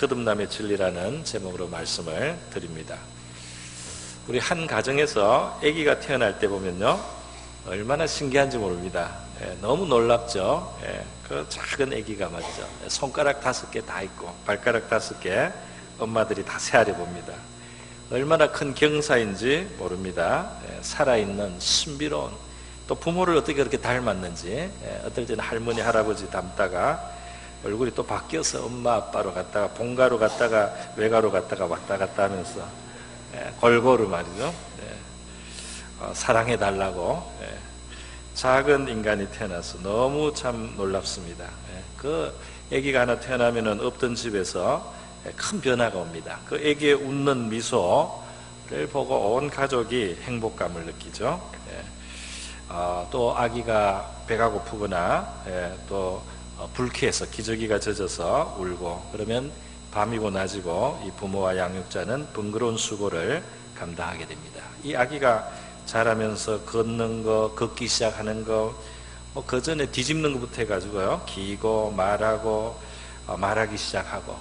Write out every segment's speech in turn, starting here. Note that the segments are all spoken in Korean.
거듭남의 진리라는 제목으로 말씀을 드립니다. 우리 한 가정에서 아기가 태어날 때 보면요, 얼마나 신기한지 모릅니다. 너무 놀랍죠. 그 작은 아기가 말이죠, 손가락 5개 다 있고 발가락 5개 엄마들이 다 세아려 봅니다. 얼마나 큰 경사인지 모릅니다. 살아있는 신비로운, 또 부모를 어떻게 그렇게 닮았는지, 어떨 때는 할머니 할아버지 닮다가 얼굴이 또 바뀌어서 엄마 아빠로 갔다가 본가로 갔다가 외가로 갔다가 왔다 갔다 하면서 골고루 말이죠, 사랑해달라고 작은 인간이 태어나서 너무 참 놀랍습니다. 그 아기가 하나 태어나면은 없던 집에서 큰 변화가 옵니다. 그 아기의 웃는 미소를 보고 온 가족이 행복감을 느끼죠. 또 아기가 배가 고프거나 또 불쾌해서 기저귀가 젖어서 울고, 그러면 밤이고 낮이고 이 부모와 양육자는 번거로운 수고를 감당하게 됩니다. 이 아기가 자라면서 걷는 거, 걷기 시작하는 거, 그 전에 뒤집는 것부터 해가지고요, 기고 말하고 말하기 시작하고,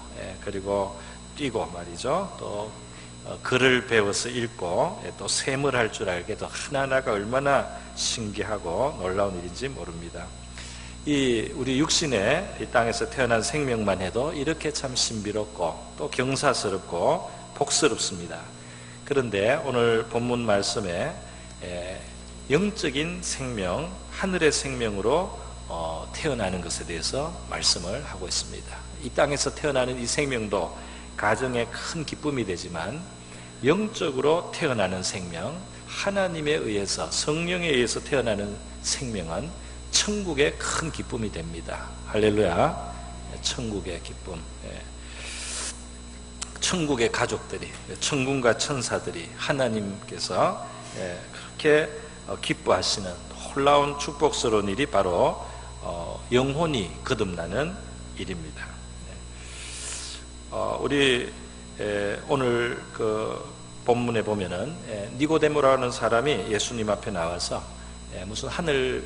그리고 뛰고 말이죠, 또 글을 배워서 읽고, 또 셈을 할 줄 알게, 또 하나하나가 얼마나 신기하고 놀라운 일인지 모릅니다. 우리 육신의 이 땅에서 태어난 생명만 해도 이렇게 참 신비롭고 또 경사스럽고 복스럽습니다. 그런데 오늘 본문 말씀에 영적인 생명, 하늘의 생명으로 태어나는 것에 대해서 말씀을 하고 있습니다. 이 땅에서 태어나는 이 생명도 가정의 큰 기쁨이 되지만, 영적으로 태어나는 생명, 하나님에 의해서, 성령에 의해서 태어나는 생명은 천국의 큰 기쁨이 됩니다. 할렐루야. 천국의 기쁨. 천국의 가족들이, 천군과 천사들이 하나님께서 그렇게 기뻐하시는 놀라운 축복스러운 일이 바로 영혼이 거듭나는 일입니다. 우리 오늘 그 본문에 보면은 니고데모라는 사람이 예수님 앞에 나와서 무슨 하늘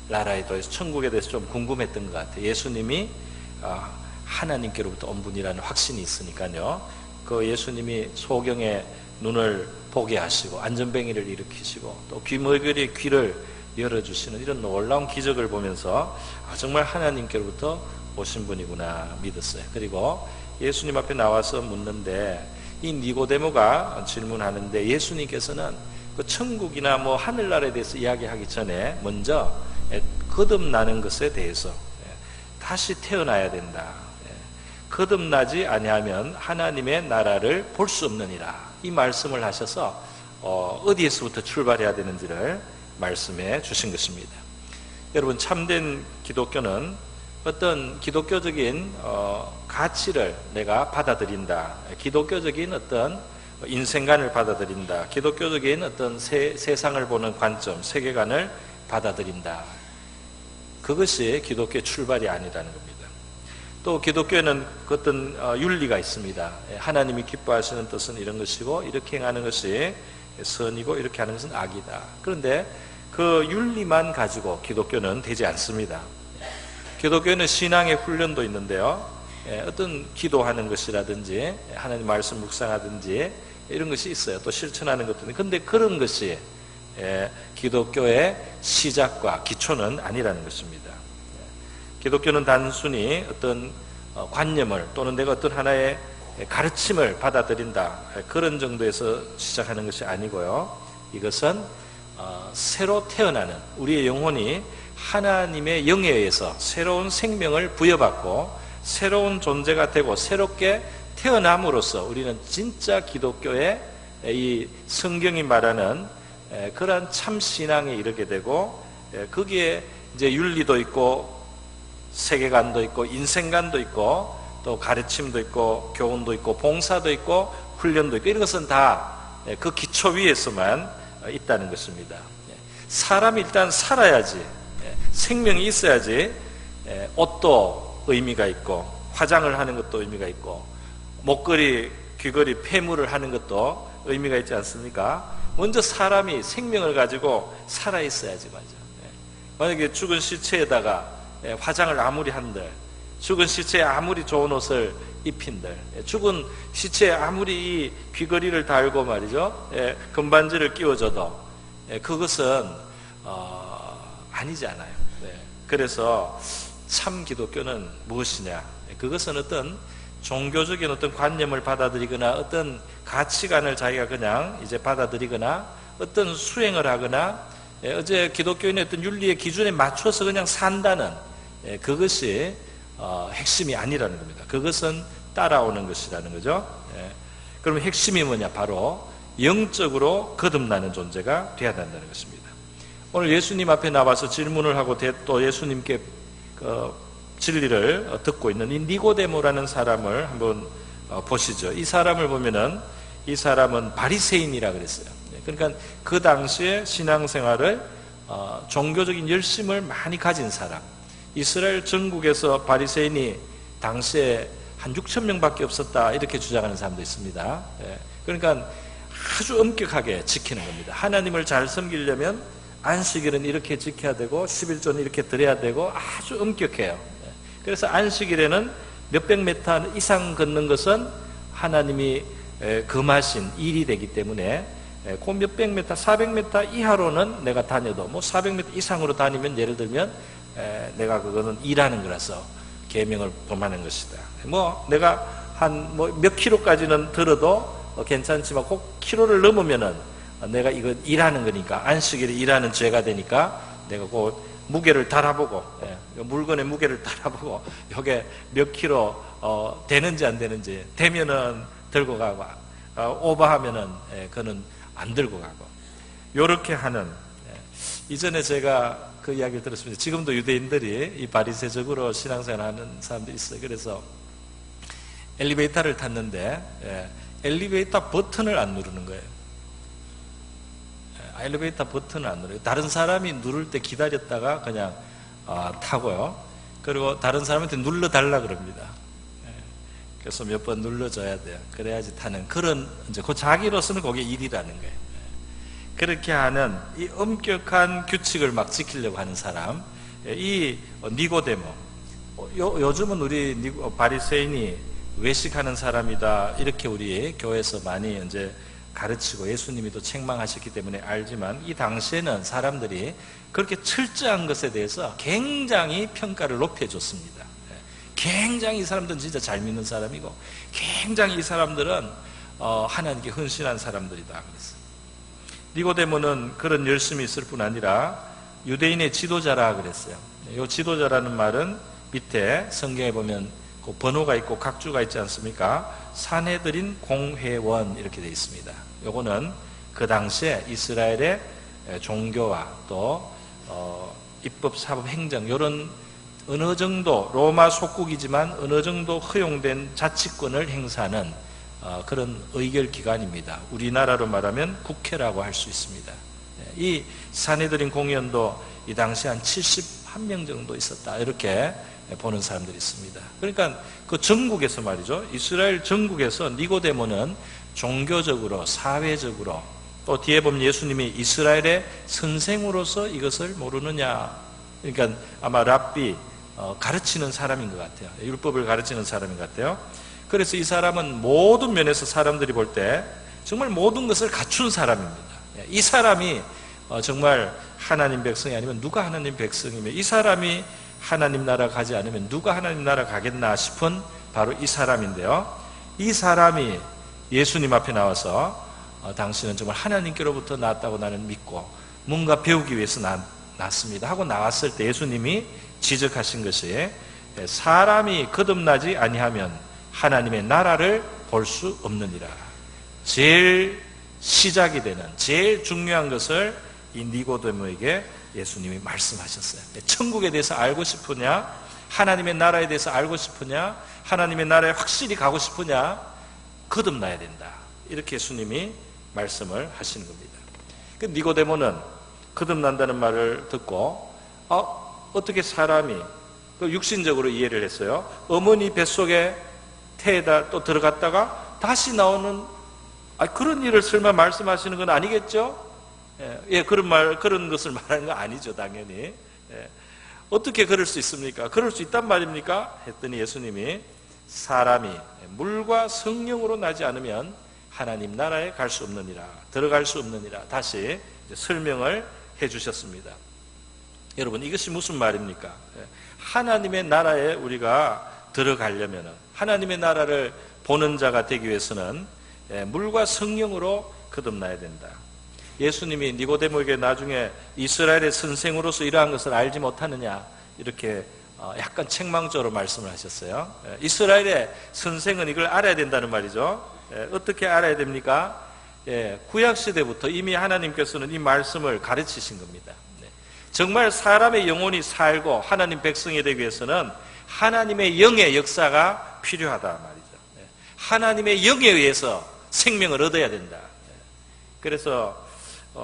나라에 대해서, 천국에 대해서 좀 궁금했던 것 같아요. 예수님이 하나님께로부터 온 분이라는 확신이 있으니까요, 그 예수님이 소경의 눈을 보게 하시고 안전뱅이를 일으키시고 또 귀머거리 귀를 열어주시는 이런 놀라운 기적을 보면서 정말 하나님께로부터 오신 분이구나 믿었어요. 그리고 예수님 앞에 나와서 묻는데, 이 니고데모가 질문하는데 예수님께서는 그 천국이나 뭐 하늘나라에 대해서 이야기하기 전에 먼저 거듭나는 것에 대해서, 다시 태어나야 된다, 거듭나지 아니하면 하나님의 나라를 볼 수 없느니라, 이 말씀을 하셔서 어디에서부터 출발해야 되는지를 말씀해 주신 것입니다. 여러분, 참된 기독교는 어떤 기독교적인 가치를 내가 받아들인다, 기독교적인 어떤 인생관을 받아들인다, 기독교적인 어떤 세상을 보는 관점, 세계관을 받아들인다, 그것이 기독교의 출발이 아니라는 겁니다. 또 기독교에는 어떤 윤리가 있습니다. 하나님이 기뻐하시는 뜻은 이런 것이고, 이렇게 행하는 것이 선이고, 이렇게 하는 것은 악이다. 그런데 그 윤리만 가지고 기독교는 되지 않습니다. 기독교는 신앙의 훈련도 있는데요, 어떤 기도하는 것이라든지 하나님 말씀 묵상하든지 이런 것이 있어요. 또 실천하는 것도 있는데, 그런데 그런 것이 기독교의 시작과 기초는 아니라는 것입니다. 기독교는 단순히 어떤 관념을, 또는 내가 어떤 하나의 가르침을 받아들인다, 그런 정도에서 시작하는 것이 아니고요, 이것은 새로 태어나는 우리의 영혼이 하나님의 영에 의해서 새로운 생명을 부여받고 새로운 존재가 되고 새롭게 태어남으로써 우리는 진짜 기독교의 이 성경이 말하는 그러한 참 신앙에 이르게 되고, 거기에 이제 윤리도 있고 세계관도 있고 인생관도 있고 또 가르침도 있고 교훈도 있고 봉사도 있고 훈련도 있고, 이런 것은 다 그 기초 위에서만 있다는 것입니다. 사람이 일단 살아야지, 생명이 있어야지 옷도 의미가 있고 화장을 하는 것도 의미가 있고 목걸이, 귀걸이, 폐물을 하는 것도 의미가 있지 않습니까? 먼저 사람이 생명을 가지고 살아있어야지 말이죠. 만약에 죽은 시체에다가 화장을 아무리 한들, 죽은 시체에 아무리 좋은 옷을 입힌들, 죽은 시체에 아무리 이 귀걸이를 달고 말이죠, 금반지를 끼워줘도 그것은 아니잖아요. 그래서 참 기독교는 무엇이냐? 그것은 어떤 종교적인 어떤 관념을 받아들이거나 어떤 가치관을 자기가 그냥 이제 받아들이거나 어떤 수행을 하거나 어제 기독교인의 어떤 윤리의 기준에 맞춰서 그냥 산다는 그것이 핵심이 아니라는 겁니다. 그것은 따라오는 것이라는 거죠. 그러면 핵심이 뭐냐? 바로 영적으로 거듭나는 존재가 되어야 된다는 것입니다. 오늘 예수님 앞에 나와서 질문을 하고 또 예수님께 진리를 듣고 있는 이 니고데모라는 사람을 한번 보시죠. 이 사람을 보면은 이 사람은 바리새인이라 그랬어요. 그러니까 그 당시에 신앙생활을 종교적인 열심을 많이 가진 사람. 이스라엘 전국에서 바리새인이 당시에 한 6천 명밖에 없었다 이렇게 주장하는 사람도 있습니다. 그러니까 아주 엄격하게 지키는 겁니다. 하나님을 잘 섬기려면 안식일은 이렇게 지켜야 되고 11조는 이렇게 드려야 되고 아주 엄격해요. 그래서 안식일에는 몇백 미터 이상 걷는 것은 하나님이 금하신 일이 되기 때문에 그 몇백 미터, 400m 이하로는 내가 다녀도 뭐 400m 이상으로 다니면 예를 들면 내가 그거는 일하는 거라서 계명을 범하는 것이다. 뭐 내가 한 뭐 몇 킬로까지는 들어도 괜찮지만 그 킬로를 넘으면은 내가 이거 일하는 거니까 안식일에 일하는 죄가 되니까 내가 그 무게를 달아보고 물건의 무게를 달아보고 이게 몇 킬로 되는지 안 되는지 되면은 들고 가고 오버하면은 그는 안 들고 가고 요렇게 하는 이전에 제가 그 이야기를 들었습니다. 지금도 유대인들이 이 바리새적으로 신앙생활 하는 사람들이 있어요. 그래서 엘리베이터를 탔는데 엘리베이터 버튼을 안 누르는 거예요. 엘리베이터 버튼을 안 누르요. 다른 사람이 누를 때 기다렸다가 그냥 타고요. 그리고 다른 사람한테 눌러달라 그럽니다. 그래서 몇 번 눌러줘야 돼요. 그래야지 타는 그런 이제 그 자기로서는 그게 일이라는 거예요. 그렇게 하는 이 엄격한 규칙을 막 지키려고 하는 사람, 이 니고데모. 요즘은 우리 바리새인이 외식하는 사람이다 이렇게 우리 교회에서 많이 이제 가르치고 예수님이 또 책망하셨기 때문에 알지만 이 당시에는 사람들이 그렇게 철저한 것에 대해서 굉장히 평가를 높여줬습니다. 굉장히 이 사람들은 진짜 잘 믿는 사람이고 굉장히 이 사람들은 하나님께 헌신한 사람들이다 그랬어요. 니고데모는 그런 열심이 있을 뿐 아니라 유대인의 지도자라 그랬어요. 이 지도자라는 말은 밑에 성경에 보면 그 번호가 있고 각주가 있지 않습니까? 산헤드린 공회원 이렇게 되어 있습니다. 요거는 그 당시에 이스라엘의 종교와 또 입법, 사법, 행정 이런 어느 정도 로마 속국이지만 어느 정도 허용된 자치권을 행사하는 그런 의결기관입니다. 우리나라로 말하면 국회라고 할 수 있습니다. 이 산헤드린 공회원도 이 당시 한 71명 정도 있었다 이렇게 보는 사람들이 있습니다. 그러니까 그 전국에서 말이죠. 이스라엘 전국에서 니고데모는 종교적으로 사회적으로 또 뒤에 보면 예수님이 이스라엘의 선생으로서 이것을 모르느냐. 그러니까 아마 랍비 가르치는 사람인 것 같아요. 율법을 가르치는 사람인 것 같아요. 그래서 이 사람은 모든 면에서 사람들이 볼 때 정말 모든 것을 갖춘 사람입니다. 이 사람이 정말 하나님 백성이 아니면 누가 하나님 백성이며 이 사람이 하나님 나라 가지 않으면 누가 하나님 나라 가겠나 싶은 바로 이 사람인데요. 이 사람이 예수님 앞에 나와서 당신은 정말 하나님께로부터 나왔다고 나는 믿고 뭔가 배우기 위해서 났습니다 하고 나왔을 때 예수님이 지적하신 것이 사람이 거듭나지 아니하면 하나님의 나라를 볼 수 없느니라. 제일 시작이 되는 제일 중요한 것을 이 니고데모에게 예수님이 말씀하셨어요. 천국에 대해서 알고 싶으냐? 하나님의 나라에 대해서 알고 싶으냐? 하나님의 나라에 확실히 가고 싶으냐? 거듭나야 된다. 이렇게 예수님이 말씀을 하시는 겁니다. 그 니고데모는 거듭난다는 말을 듣고 어떻게 사람이 육신적으로 이해를 했어요. 어머니 뱃속에 태에다 또 들어갔다가 다시 나오는 그런 일을 설마 말씀하시는 건 아니겠죠? 그런 것을 말하는 건 아니죠, 당연히. 어떻게 그럴 수 있습니까? 그럴 수 있단 말입니까? 했더니 예수님이 사람이 물과 성령으로 나지 않으면 하나님 나라에 갈 수 없느니라, 들어갈 수 없느니라. 다시 설명을 해 주셨습니다. 여러분, 이것이 무슨 말입니까? 하나님의 나라에 우리가 들어가려면, 하나님의 나라를 보는 자가 되기 위해서는 물과 성령으로 거듭나야 된다. 예수님이 니고데모에게 나중에 이스라엘의 선생으로서 이러한 것을 알지 못하느냐, 이렇게 약간 책망적으로 말씀을 하셨어요. 이스라엘의 선생은 이걸 알아야 된다는 말이죠. 어떻게 알아야 됩니까? 구약시대부터 이미 하나님께서는 이 말씀을 가르치신 겁니다. 정말 사람의 영혼이 살고 하나님 백성이 되기 위해서는 하나님의 영의 역사가 필요하다 말이죠. 하나님의 영에 의해서 생명을 얻어야 된다. 그래서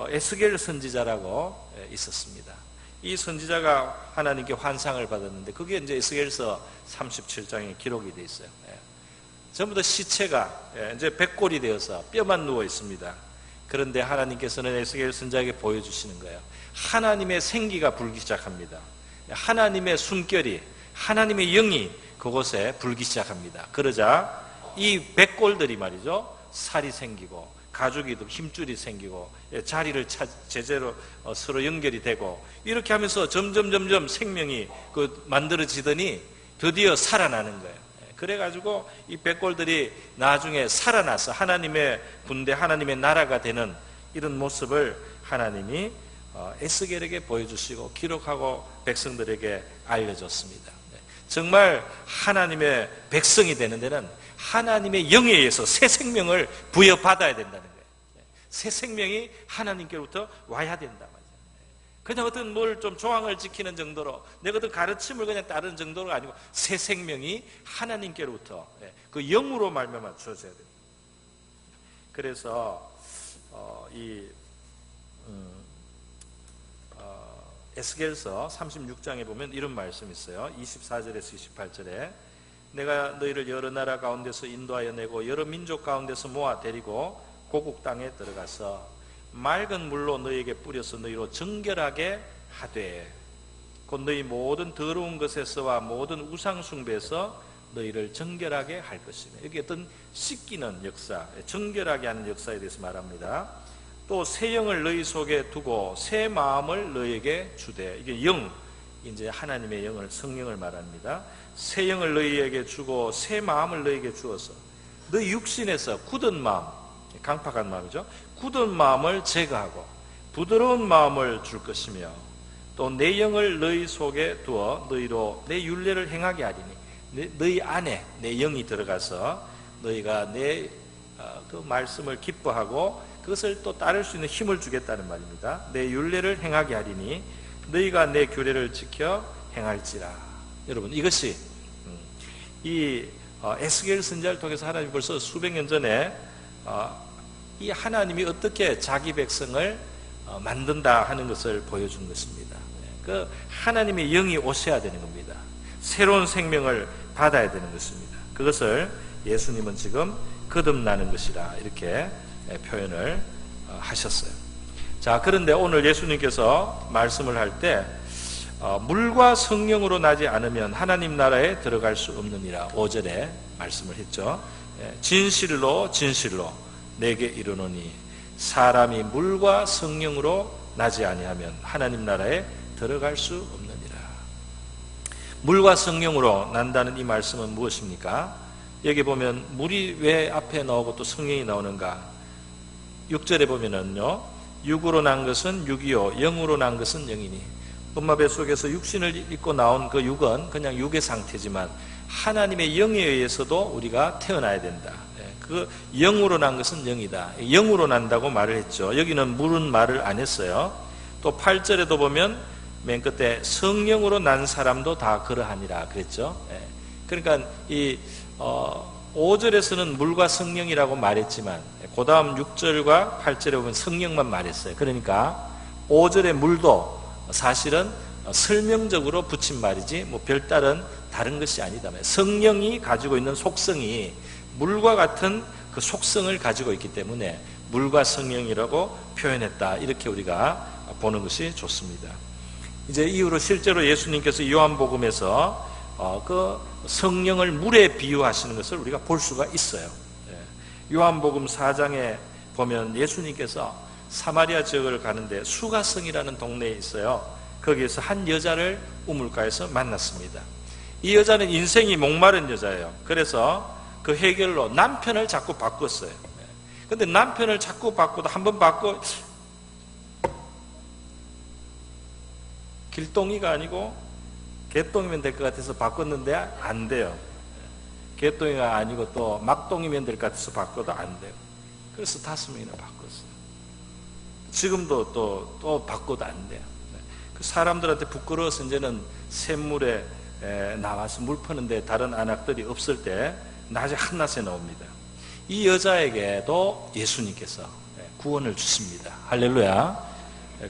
에스겔 선지자라고 있었습니다. 이 선지자가 하나님께 환상을 받았는데 그게 이제 에스겔서 37장에 기록이 되어 있어요. 전부 다 시체가 이제 백골이 되어서 뼈만 누워 있습니다. 그런데 하나님께서는 에스겔 선지자에게 보여주시는 거예요. 하나님의 생기가 불기 시작합니다. 하나님의 숨결이, 하나님의 영이 그곳에 불기 시작합니다. 그러자 이 백골들이 말이죠, 살이 생기고 가죽이 힘줄이 생기고 자리를 제대로 서로 연결이 되고 이렇게 하면서 점점 생명이 만들어지더니 드디어 살아나는 거예요. 그래가지고 이 백골들이 나중에 살아나서 하나님의 군대, 하나님의 나라가 되는 이런 모습을 하나님이 에스겔에게 보여주시고 기록하고 백성들에게 알려줬습니다. 정말 하나님의 백성이 되는 데는 하나님의 영에 의해서 새 생명을 부여받아야 된다는 거예요. 새 생명이 하나님께로부터 와야 된다 말이에요. 그냥 어떤 뭘 좀 조항을 지키는 정도로, 내가 어떤 가르침을 그냥 따르는 정도가 아니고 새 생명이 하나님께로부터 그 영으로 말미암아 주어져야 됩니다. 그래서 에스겔서 36장에 보면 이런 말씀이 있어요. 24절에서 28절에 내가 너희를 여러 나라 가운데서 인도하여 내고 여러 민족 가운데서 모아 데리고 고국 땅에 들어가서 맑은 물로 너희에게 뿌려서 너희로 정결하게 하되 곧 너희 모든 더러운 것에서와 모든 우상 숭배에서 너희를 정결하게 할 것이며, 여기 어떤 씻기는 역사, 정결하게 하는 역사에 대해서 말합니다. 또 새 영을 너희 속에 두고 새 마음을 너희에게 주되, 이게 영, 이제 하나님의 영을, 성령을 말합니다. 새 영을 너희에게 주고 새 마음을 너희에게 주어서 너희 육신에서 굳은 마음, 강팍한 마음이죠. 굳은 마음을 제거하고 부드러운 마음을 줄 것이며, 또 내 영을 너희 속에 두어 너희로 내 율례를 행하게 하리니, 너희 안에 내 영이 들어가서 너희가 내 그 말씀을 기뻐하고 그것을 또 따를 수 있는 힘을 주겠다는 말입니다. 내 율례를 행하게 하리니 너희가 내 규례를 지켜 행할지라. 여러분, 이것이 이 에스겔 선지자를 통해서 하나님이 벌써 수백 년 전에 이 하나님이 어떻게 자기 백성을 만든다 하는 것을 보여준 것입니다. 그 하나님의 영이 오셔야 되는 겁니다. 새로운 생명을 받아야 되는 것입니다. 그것을 예수님은 지금 거듭나는 것이라 이렇게 표현을 하셨어요. 자, 그런데 오늘 예수님께서 말씀을 할 때 물과 성령으로 나지 않으면 하나님 나라에 들어갈 수 없느니라 5절에 말씀을 했죠. 진실로 진실로 내게 이르노니 사람이 물과 성령으로 나지 아니하면 하나님 나라에 들어갈 수 없느니라. 물과 성령으로 난다는 이 말씀은 무엇입니까? 여기 보면 물이 왜 앞에 나오고 또 성령이 나오는가? 6절에 보면은요, 육으로 난 것은 육이요 영으로 난 것은 영이니, 엄마 뱃속에서 육신을 입고 나온 그 육은 그냥 육의 상태지만 하나님의 영에 의해서도 우리가 태어나야 된다. 그 영으로 난 것은 영이다. 영으로 난다고 말을 했죠. 여기는 물은 말을 안 했어요. 또 8절에도 보면 맨 끝에 성령으로 난 사람도 다 그러하니라 그랬죠. 그러니까 이 5절에서는 물과 성령이라고 말했지만 그 다음 6절과 8절에 보면 성령만 말했어요. 그러니까 5절의 물도 사실은 설명적으로 붙인 말이지 뭐 별다른 다른 것이 아니다. 성령이 가지고 있는 속성이 물과 같은 그 속성을 가지고 있기 때문에 물과 성령이라고 표현했다. 이렇게 우리가 보는 것이 좋습니다. 이제 이후로 실제로 예수님께서 요한복음에서 그 성령을 물에 비유하시는 것을 우리가 볼 수가 있어요. 요한복음 4장에 보면 예수님께서 사마리아 지역을 가는데 수가성이라는 동네에 있어요. 거기에서 한 여자를 우물가에서 만났습니다. 이 여자는 인생이 목마른 여자예요. 그래서 그 해결로 남편을 자꾸 바꿨어요. 근데 남편을 자꾸 바꾸다 한 번 바꿔 길동이가 아니고 개똥이면 될 것 같아서 바꿨는데 안 돼요. 개똥이가 아니고 또 막똥이면 될 것 같아서 바꿔도 안 돼요. 그래서 5명이나 바꿨어요. 지금도 또 바꿔도 안 돼요. 그 사람들한테 부끄러워서 이제는 샘물에 나와서 물 푸는데 다른 안악들이 없을 때 낮에 한낮에 나옵니다. 이 여자에게도 예수님께서 구원을 주십니다. 할렐루야.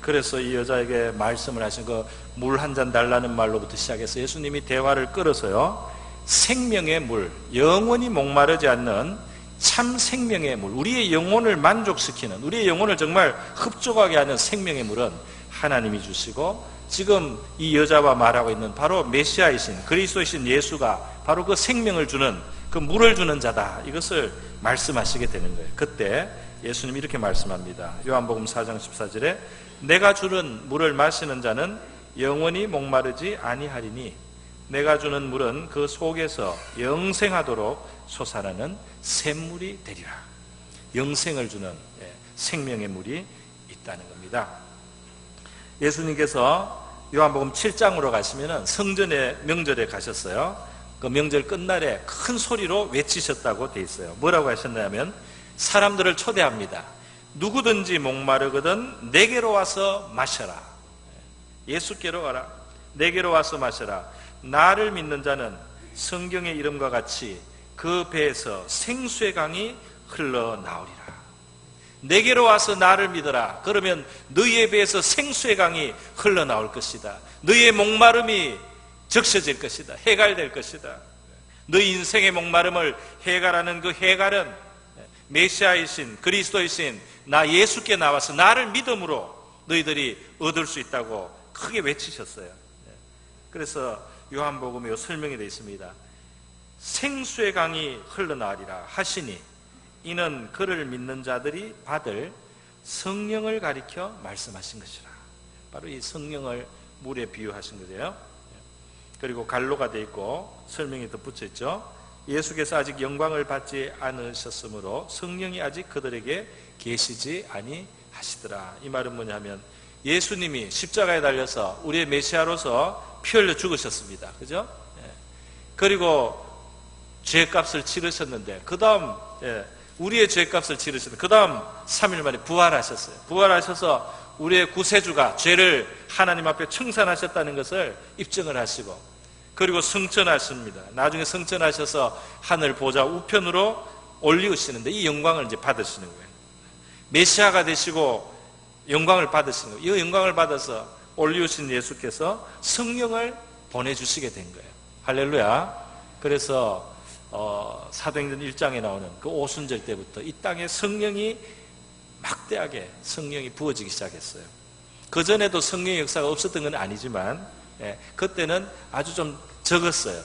그래서 이 여자에게 말씀을 하신 그 물 한 잔 달라는 말로부터 시작해서 예수님이 대화를 끌어서요, 생명의 물, 영원히 목마르지 않는 참 생명의 물, 우리의 영혼을 만족시키는, 우리의 영혼을 정말 흡족하게 하는 생명의 물은 하나님이 주시고, 지금 이 여자와 말하고 있는 바로 메시아이신 그리스도이신 예수가 바로 그 생명을 주는, 그 물을 주는 자다, 이것을 말씀하시게 되는 거예요. 그때 예수님이 이렇게 말씀합니다. 요한복음 4장 14절에 내가 주는 물을 마시는 자는 영원히 목마르지 아니하리니 내가 주는 물은 그 속에서 영생하도록 솟아나는 샘물이 되리라. 영생을 주는 생명의 물이 있다는 겁니다. 예수님께서 요한복음 7장으로 가시면 성전에 명절에 가셨어요. 그 명절 끝날에 큰 소리로 외치셨다고 돼 있어요. 뭐라고 하셨냐면 사람들을 초대합니다. 누구든지 목마르거든 내게로 와서 마셔라. 예수께로 와라. 내게로 와서 마셔라. 나를 믿는 자는 성경의 이름과 같이 그 배에서 생수의 강이 흘러나오리라. 내게로 와서 나를 믿어라. 그러면 너희의 배에서 생수의 강이 흘러나올 것이다. 너희의 목마름이 적셔질 것이다. 해갈될 것이다. 너희 인생의 목마름을 해갈하는 그 해갈은 메시아이신 그리스도이신 나 예수께 나와서 나를 믿음으로 너희들이 얻을 수 있다고 크게 외치셨어요. 그래서 요한복음에 설명이 되어 있습니다. 생수의 강이 흘러나오리라 하시니 이는 그를 믿는 자들이 받을 성령을 가리켜 말씀하신 것이라. 바로 이 성령을 물에 비유하신 거예요. 그리고 갈로가 되어 있고 설명이 덧붙여 있죠. 예수께서 아직 영광을 받지 않으셨으므로 성령이 아직 그들에게 계시지 아니하시더라. 이 말은 뭐냐면 예수님이 십자가에 달려서 우리의 메시아로서 피 흘려 죽으셨습니다. 그죠? 그리고 죄값을 치르셨는데 그 다음 우리의 죄값을 치르셨는데 그 다음 3일 만에 부활하셨어요. 부활하셔서 우리의 구세주가 죄를 하나님 앞에 청산하셨다는 것을 입증을 하시고, 그리고 승천하십니다. 나중에 승천하셔서 하늘 보좌 우편으로 올리시는데 이 영광을 이제 받으시는 거예요. 메시아가 되시고 영광을 받으시는 거예요. 이 영광을 받아서 올리우신 예수께서 성령을 보내주시게 된 거예요. 할렐루야. 그래서 사도행전 1장에 나오는 그 오순절 때부터 이 땅에 성령이 막대하게 성령이 부어지기 시작했어요. 그전에도 성령의 역사가 없었던 건 아니지만 그때는 아주 좀 적었어요.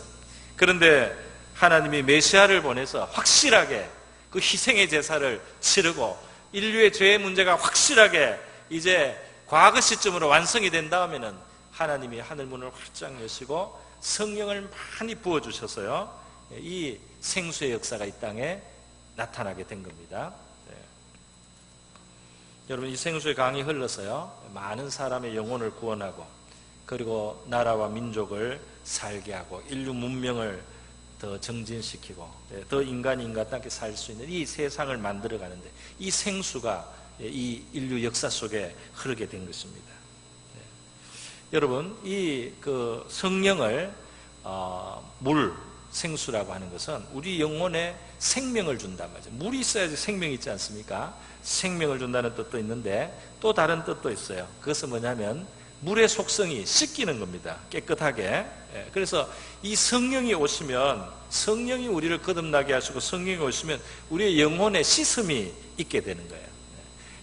그런데 하나님이 메시아를 보내서 확실하게 그 희생의 제사를 치르고 인류의 죄의 문제가 확실하게 이제 과거 시점으로 완성이 된 다음에는 하나님이 하늘문을 활짝 여시고 성령을 많이 부어주셔서요, 이 생수의 역사가 이 땅에 나타나게 된 겁니다. 여러분, 이 생수의 강이 흘러서요 많은 사람의 영혼을 구원하고 그리고 나라와 민족을 살게 하고 인류 문명을 더 정진시키고 더 인간이 인간답게 살 수 있는 이 세상을 만들어 가는데 이 생수가 이 인류 역사 속에 흐르게 된 것입니다. 여러분, 이 그 성령을 물, 생수라고 하는 것은 우리 영혼에 생명을 준단 말이죠. 물이 있어야지 생명이 있지 않습니까? 생명을 준다는 뜻도 있는데 또 다른 뜻도 있어요. 그것은 뭐냐면 물의 속성이 씻기는 겁니다. 깨끗하게. 그래서 이 성령이 오시면 성령이 우리를 거듭나게 하시고 성령이 오시면 우리의 영혼에 씻음이 있게 되는 거예요.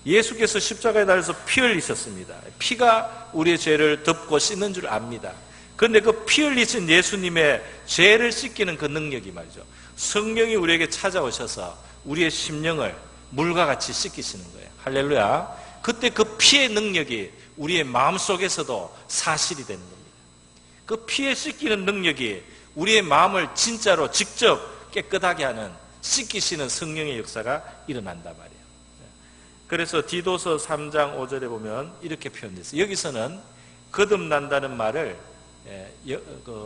예수께서 십자가에 달려서 피 흘리셨습니다. 피가 우리의 죄를 덮고 씻는 줄 압니다. 그런데 그 피 흘리신 예수님의 죄를 씻기는 그 능력이 말이죠, 성령이 우리에게 찾아오셔서 우리의 심령을 물과 같이 씻기시는 거예요. 할렐루야. 그때 그 피의 능력이 우리의 마음속에서도 사실이 되는 겁니다. 그 피에 씻기는 능력이 우리의 마음을 진짜로 직접 깨끗하게 하는, 씻기시는 성령의 역사가 일어난단 말이에요. 그래서 디도서 3장 5절에 보면 이렇게 표현되어 있어요. 여기서는 거듭난다는 말을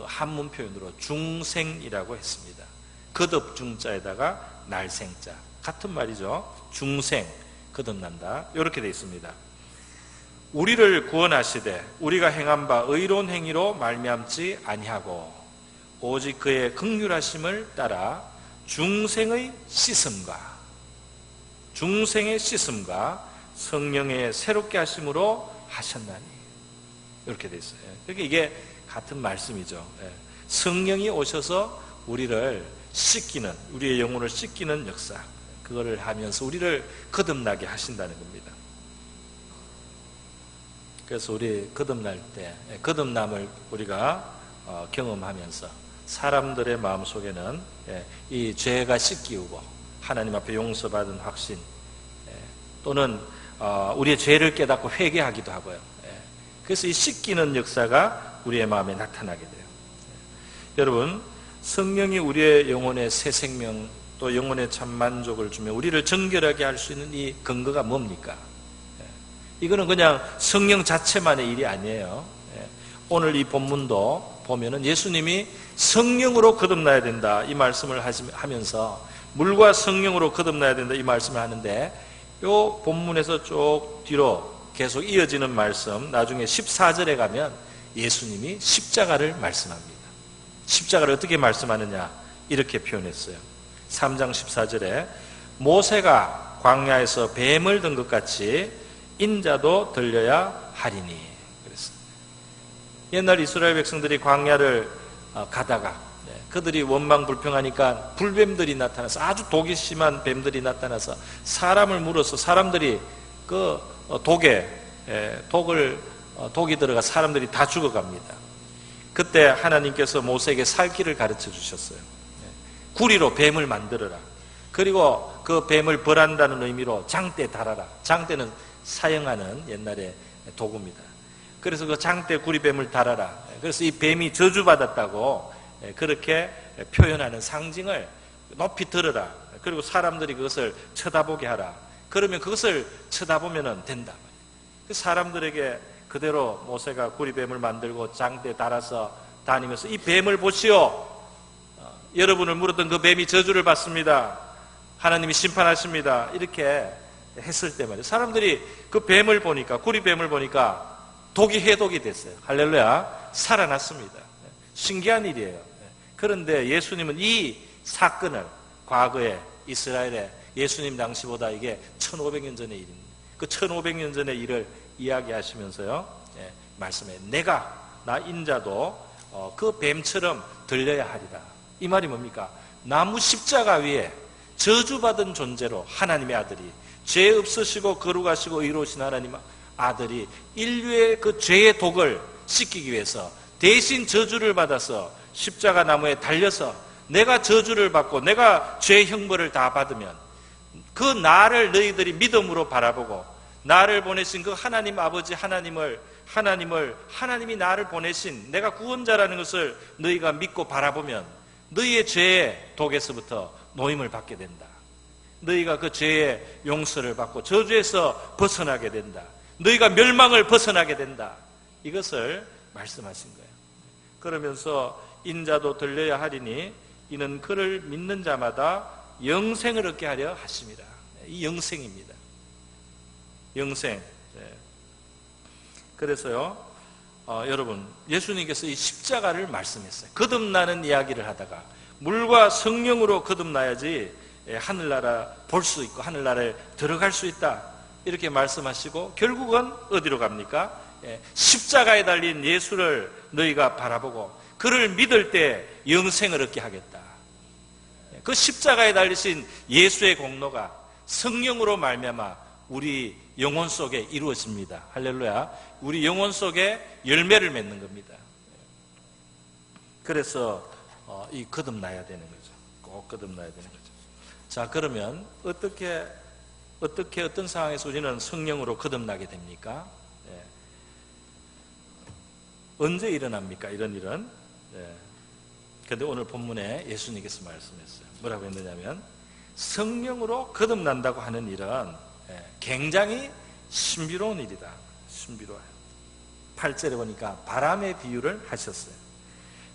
한문 표현으로 중생이라고 했습니다. 거듭 중자에다가 날생자, 같은 말이죠. 중생, 거듭난다, 이렇게 되어 있습니다. 우리를 구원하시되 우리가 행한 바 의로운 행위로 말미암지 아니하고 오직 그의 긍휼하심을 따라 중생의 씻음과 성령의 새롭게 하심으로 하셨나니, 이렇게 되어 있어요. 그러니까 이게 같은 말씀이죠. 성령이 오셔서 우리를 씻기는, 우리의 영혼을 씻기는 역사, 그거를 하면서 우리를 거듭나게 하신다는 겁니다. 그래서 우리 거듭날 때, 거듭남을 우리가 경험하면서 사람들의 마음속에는 이 죄가 씻기우고 하나님 앞에 용서받은 확신, 또는 우리의 죄를 깨닫고 회개하기도 하고요. 그래서 이 씻기는 역사가 우리의 마음에 나타나게 돼요. 여러분, 성령이 우리의 영혼에 새 생명, 또 영혼의 참 만족을 주며 우리를 정결하게 할 수 있는 이 근거가 뭡니까? 이거는 그냥 성령 자체만의 일이 아니에요. 오늘 이 본문도 보면은 예수님이 성령으로 거듭나야 된다, 이 말씀을 하면서 물과 성령으로 거듭나야 된다, 이 말씀을 하는데, 이 본문에서 쭉 뒤로 계속 이어지는 말씀, 나중에 14절에 가면 예수님이 십자가를 말씀합니다. 십자가를 어떻게 말씀하느냐, 이렇게 표현했어요. 3장 14절에 모세가 광야에서 뱀을 든 것 같이 인자도 들려야 하리니, 그랬어요. 옛날 이스라엘 백성들이 광야를 가다가 그들이 원망불평하니까 불뱀들이 나타나서, 아주 독이 심한 뱀들이 나타나서 사람을 물어서 사람들이 그 독이 들어가 사람들이 다 죽어갑니다. 그때 하나님께서 모세에게 살길을 가르쳐 주셨어요. 구리로 뱀을 만들어라. 그리고 그 뱀을 벌한다는 의미로 장대에 달아라. 장대는 사용하는 옛날의 도구입니다. 그래서 그 장대 구리뱀을 달아라. 그래서 이 뱀이 저주받았다고 그렇게 표현하는 상징을 높이 들어라. 그리고 사람들이 그것을 쳐다보게 하라. 그러면 그것을 쳐다보면 된다. 사람들에게 그대로 모세가 구리뱀을 만들고 장대에 달아서 다니면서 이 뱀을 보시오. 여러분을 물었던 그 뱀이 저주를 받습니다. 하나님이 심판하십니다. 이렇게 했을 때 말이에요. 사람들이 그 뱀을 보니까, 구리뱀을 보니까 독이 해독이 됐어요. 할렐루야. 살아났습니다. 신기한 일이에요. 그런데 예수님은 이 사건을 과거에 이스라엘에 예수님 당시보다 이게 1500년 전의 일입니다. 그 1500년 전의 일을 이야기하시면서요, 말씀해, 나 인자도 그 뱀처럼 들려야 하리라. 이 말이 뭡니까? 나무 십자가 위에 저주받은 존재로 하나님의 아들이, 죄 없으시고 거룩하시고 의로우신 하나님 아들이 인류의 그 죄의 독을 씻기기 위해서 대신 저주를 받아서 십자가 나무에 달려서 내가 저주를 받고 내가 죄의 형벌을 다 받으면 그 나를 너희들이 믿음으로 바라보고 나를 보내신 그 하나님 아버지 하나님이 나를 보내신 내가 구원자라는 것을 너희가 믿고 바라보면 너희의 죄의 독에서부터 노임을 받게 된다. 너희가 그 죄의 용서를 받고 저주에서 벗어나게 된다. 너희가 멸망을 벗어나게 된다. 이것을 말씀하신 거예요. 그러면서 인자도 들려야 하리니 이는 그를 믿는 자마다 영생을 얻게 하려 하심이라. 이 영생입니다. 영생. 그래서요, 여러분, 예수님께서 이 십자가를 말씀했어요. 거듭나는 이야기를 하다가 물과 성령으로 거듭나야지 하늘나라 볼 수 있고 하늘나라에 들어갈 수 있다, 이렇게 말씀하시고 결국은 어디로 갑니까? 십자가에 달린 예수를 너희가 바라보고 그를 믿을 때 영생을 얻게 하겠다. 그 십자가에 달리신 예수의 공로가 성령으로 말미암아 우리 영혼 속에 이루어집니다. 할렐루야. 우리 영혼 속에 열매를 맺는 겁니다. 그래서 이 거듭나야 되는 거죠. 꼭 거듭나야 되는 거죠. 자, 그러면 어떻게 어떤 상황에서 우리는 성령으로 거듭나게 됩니까? 언제 일어납니까? 이런 일은. 그런데 오늘 본문에 예수님께서 말씀했어요. 뭐라고 했느냐면 성령으로 거듭난다고 하는 일은 굉장히 신비로운 일이다. 신비로워요. 8절에 보니까 바람의 비유를 하셨어요.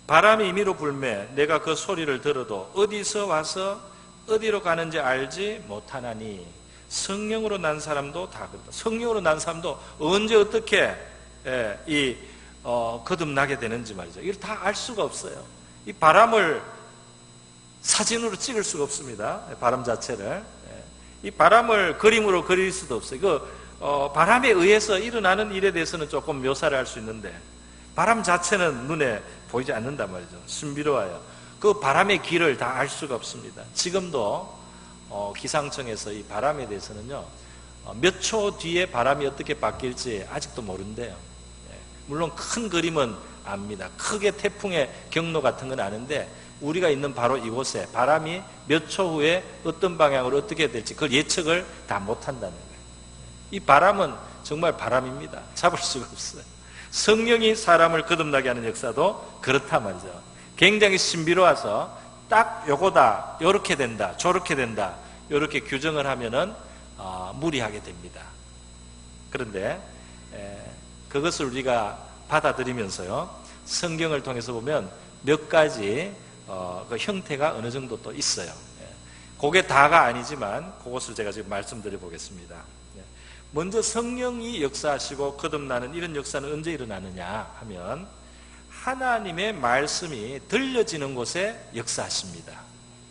바람이 임의로 불매 내가 그 소리를 들어도 어디서 와서 어디로 가는지 알지 못하나니 성령으로 난 사람도 다 그렇다. 성령으로 난 사람도 언제 어떻게 거듭나게 되는지 말이죠. 이걸 다 알 수가 없어요. 이 바람을 사진으로 찍을 수가 없습니다. 바람 자체를. 이 바람을 그림으로 그릴 수도 없어요. 바람에 의해서 일어나는 일에 대해서는 조금 묘사를 할 수 있는데 바람 자체는 눈에 보이지 않는단 말이죠. 신비로워요. 그 바람의 길을 다 알 수가 없습니다. 지금도 기상청에서 이 바람에 대해서는요, 몇 초 뒤에 바람이 어떻게 바뀔지 아직도 모른대요. 물론 큰 그림은 압니다. 크게 태풍의 경로 같은 건 아는데 우리가 있는 바로 이곳에 바람이 몇 초 후에 어떤 방향으로 어떻게 될지 그걸 예측을 다 못한다는 거예요. 이 바람은 정말 바람입니다. 잡을 수가 없어요. 성령이 사람을 거듭나게 하는 역사도 그렇단 말이죠. 굉장히 신비로워서 딱 요거다, 요렇게 된다, 저렇게 된다, 요렇게 규정을 하면은 무리하게 됩니다. 그런데 그것을 우리가 받아들이면서요, 성경을 통해서 보면 몇 가지 그 형태가 어느 정도 또 있어요. 그게 다가 아니지만 그것을 제가 지금 말씀드려 보겠습니다. 먼저 성령이 역사하시고 거듭나는 이런 역사는 언제 일어나느냐 하면 하나님의 말씀이 들려지는 곳에 역사하십니다.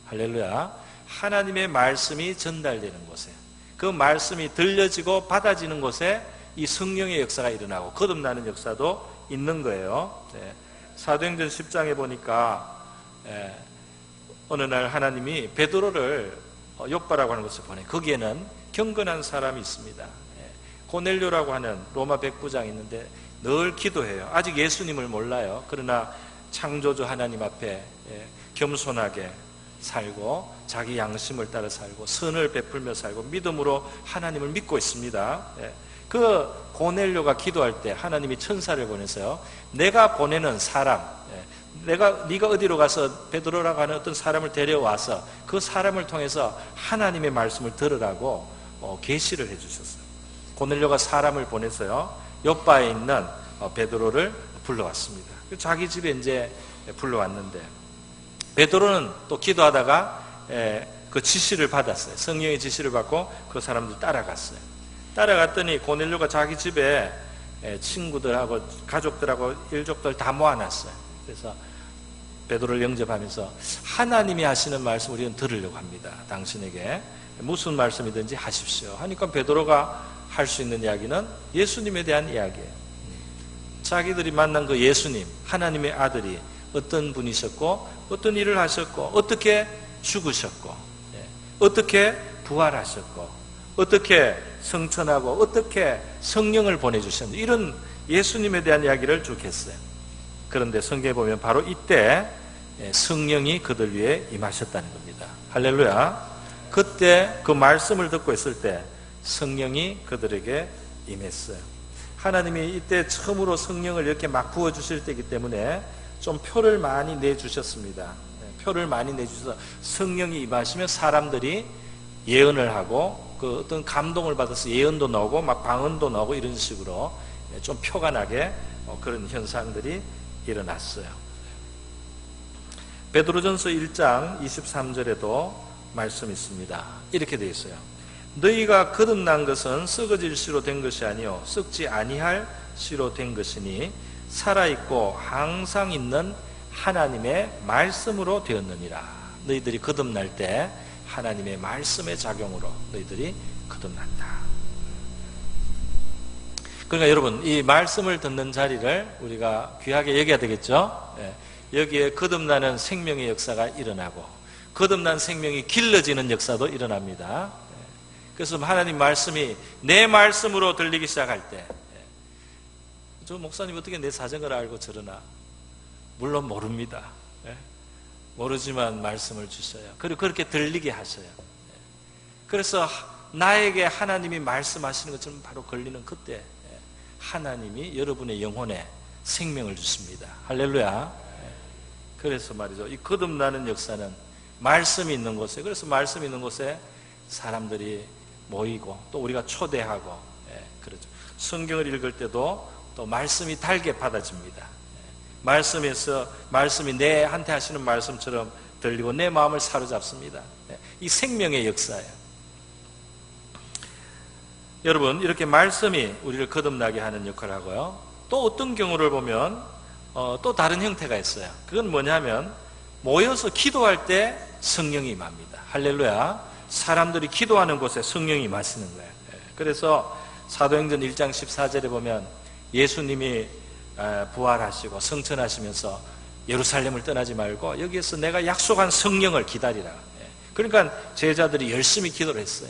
할렐루야. 하나님의 말씀이 전달되는 곳에, 그 말씀이 들려지고 받아지는 곳에 이 성령의 역사가 일어나고 거듭나는 역사도 있는 거예요. 사도행전 10장에 보니까 어느 날 하나님이 베드로를 욥바라고 하는 곳에 보내. 거기에는 경건한 사람이 있습니다. 고넬료라고 하는 로마 백부장이 있는데 늘 기도해요. 아직 예수님을 몰라요. 그러나 창조주 하나님 앞에 겸손하게 살고 자기 양심을 따라 살고 선을 베풀며 살고 믿음으로 하나님을 믿고 있습니다. 그 고넬료가 기도할 때 하나님이 천사를 보내서요, 내가 보내는 사람, 네가 어디로 가서 베드로라고 하는 어떤 사람을 데려와서 그 사람을 통해서 하나님의 말씀을 들으라고 계시를 해주셨어요. 고넬료가 사람을 보내서요, 욥바에 있는 베드로를 불러왔습니다. 자기 집에 이제 불러왔는데 베드로는 또 기도하다가 그 지시를 받았어요. 성령의 지시를 받고 그 사람들 따라갔어요. 따라갔더니 고넬료가 자기 집에 친구들하고 가족들하고 일족들 다 모아놨어요. 그래서 베드로를 영접하면서 하나님이 하시는 말씀 우리는 들으려고 합니다. 당신에게 무슨 말씀이든지 하십시오 하니까 베드로가 할 수 있는 이야기는 예수님에 대한 이야기예요. 자기들이 만난 그 예수님, 하나님의 아들이 어떤 분이셨고 어떤 일을 하셨고 어떻게 죽으셨고 어떻게 부활하셨고 어떻게 성천하고 어떻게 성령을 보내주셨는지 이런 예수님에 대한 이야기를 쭉 했어요. 그런데 성경에 보면 바로 이때 성령이 그들 위에 임하셨다는 겁니다. 할렐루야. 그때 그 말씀을 듣고 있을 때 성령이 그들에게 임했어요. 하나님이 이때 처음으로 성령을 이렇게 막 부어주실 때이기 때문에 좀 표를 많이 내주셨습니다. 표를 많이 내주셔서 성령이 임하시면 사람들이 예언을 하고 그 어떤 감동을 받아서 예언도 나오고 막 방언도 나오고 이런 식으로 좀 표가 나게 그런 현상들이 일어났어요. 베드로전서 1장 23절에도 말씀이 있습니다. 이렇게 되어 있어요. 너희가 거듭난 것은 썩어질 씨로 된 것이 아니요 썩지 아니할 씨로 된 것이니 살아있고 항상 있는 하나님의 말씀으로 되었느니라. 너희들이 거듭날 때 하나님의 말씀의 작용으로 너희들이 거듭난다. 그러니까 여러분, 이 말씀을 듣는 자리를 우리가 귀하게 여겨야 되겠죠. 여기에 거듭나는 생명의 역사가 일어나고 거듭난 생명이 길러지는 역사도 일어납니다. 그래서 하나님 말씀이 내 말씀으로 들리기 시작할 때, 저 목사님 어떻게 내 사정을 알고 저러나? 물론 모릅니다. 모르지만 말씀을 주셔요. 그리고 그렇게 들리게 하셔요. 그래서 나에게 하나님이 말씀하시는 것처럼 바로 걸리는 그때 하나님이 여러분의 영혼에 생명을 주십니다. 할렐루야. 그래서 말이죠, 이 거듭나는 역사는 말씀이 있는 곳에, 그래서 말씀이 있는 곳에 사람들이 모이고 또 우리가 초대하고, 그렇죠. 성경을 읽을 때도 또 말씀이 달게 받아집니다. 말씀에서 말씀이 내한테 하시는 말씀처럼 들리고 내 마음을 사로잡습니다. 이 생명의 역사예요. 여러분, 이렇게 말씀이 우리를 거듭나게 하는 역할을 하고요. 또 어떤 경우를 보면 또 다른 형태가 있어요. 그건 뭐냐면 모여서 기도할 때 성령이 임합니다. 할렐루야. 사람들이 기도하는 곳에 성령이 임하시는 거예요. 그래서 사도행전 1장 14절에 보면 예수님이 부활하시고 성천하시면서 예루살렘을 떠나지 말고 여기에서 내가 약속한 성령을 기다리라. 그러니까 제자들이 열심히 기도를 했어요.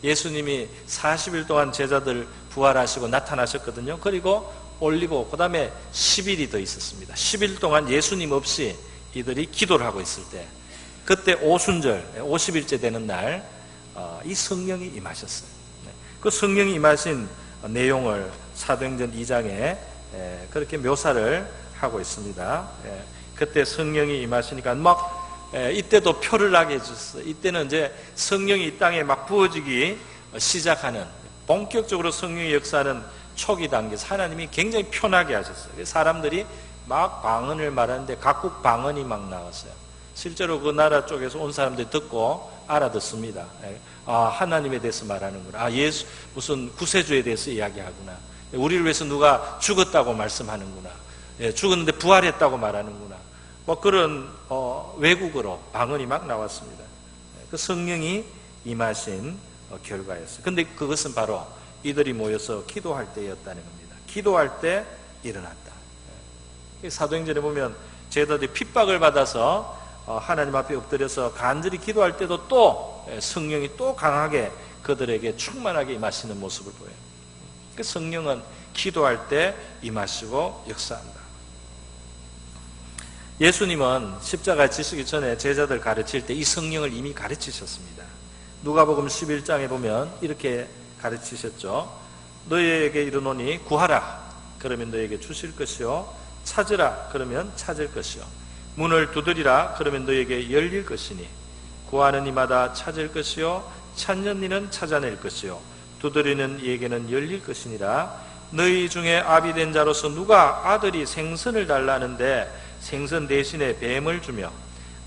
예수님이 40일 동안 제자들 부활하시고 나타나셨거든요. 그리고 올리고 그 다음에 10일이 더 있었습니다. 10일 동안 예수님 없이 이들이 기도를 하고 있을 때, 그때 오순절 50일째 되는 날 이 성령이 임하셨어요. 그 성령이 임하신 내용을 사도행전 2장에 그렇게 묘사를 하고 있습니다. 그때 성령이 임하시니까 막 이때도 표를 나게 해주셨어요. 이때는 이제 성령이 이 땅에 막 부어지기 시작하는, 본격적으로 성령의 역사는 초기 단계에서 하나님이 굉장히 편하게 하셨어요. 사람들이 막 방언을 말하는데 각국 방언이 막 나왔어요. 실제로 그 나라 쪽에서 온 사람들이 듣고 알아듣습니다. 아, 하나님에 대해서 말하는구나. 아, 예수 무슨 구세주에 대해서 이야기하구나. 우리를 위해서 누가 죽었다고 말씀하는구나. 죽었는데 부활했다고 말하는구나. 뭐 그런 외국어로 방언이 막 나왔습니다. 그 성령이 임하신 결과였어요. 근데 그것은 바로 이들이 모여서 기도할 때였다는 겁니다. 기도할 때 일어났다. 사도행전에 보면 제자들이 핍박을 받아서 하나님 앞에 엎드려서 간절히 기도할 때도 또 성령이 또 강하게 그들에게 충만하게 임하시는 모습을 보여요. 그 성령은 기도할 때 임하시고 역사한다. 예수님은 십자가에 지시기 전에 제자들 가르칠 때 이 성령을 이미 가르치셨습니다. 누가복음 11장에 보면 이렇게 가르치셨죠. 너희에게 이르노니 구하라, 그러면 너희에게 주실 것이요, 찾으라, 그러면 찾을 것이요, 문을 두드리라, 그러면 너희에게 열릴 것이니 구하는 이마다 찾을 것이요, 찾는 이는 찾아낼 것이요, 두드리는 이에게는 열릴 것이니라. 너희 중에 아비 된 자로서 누가 아들이 생선을 달라 하는데 생선 대신에 뱀을 주며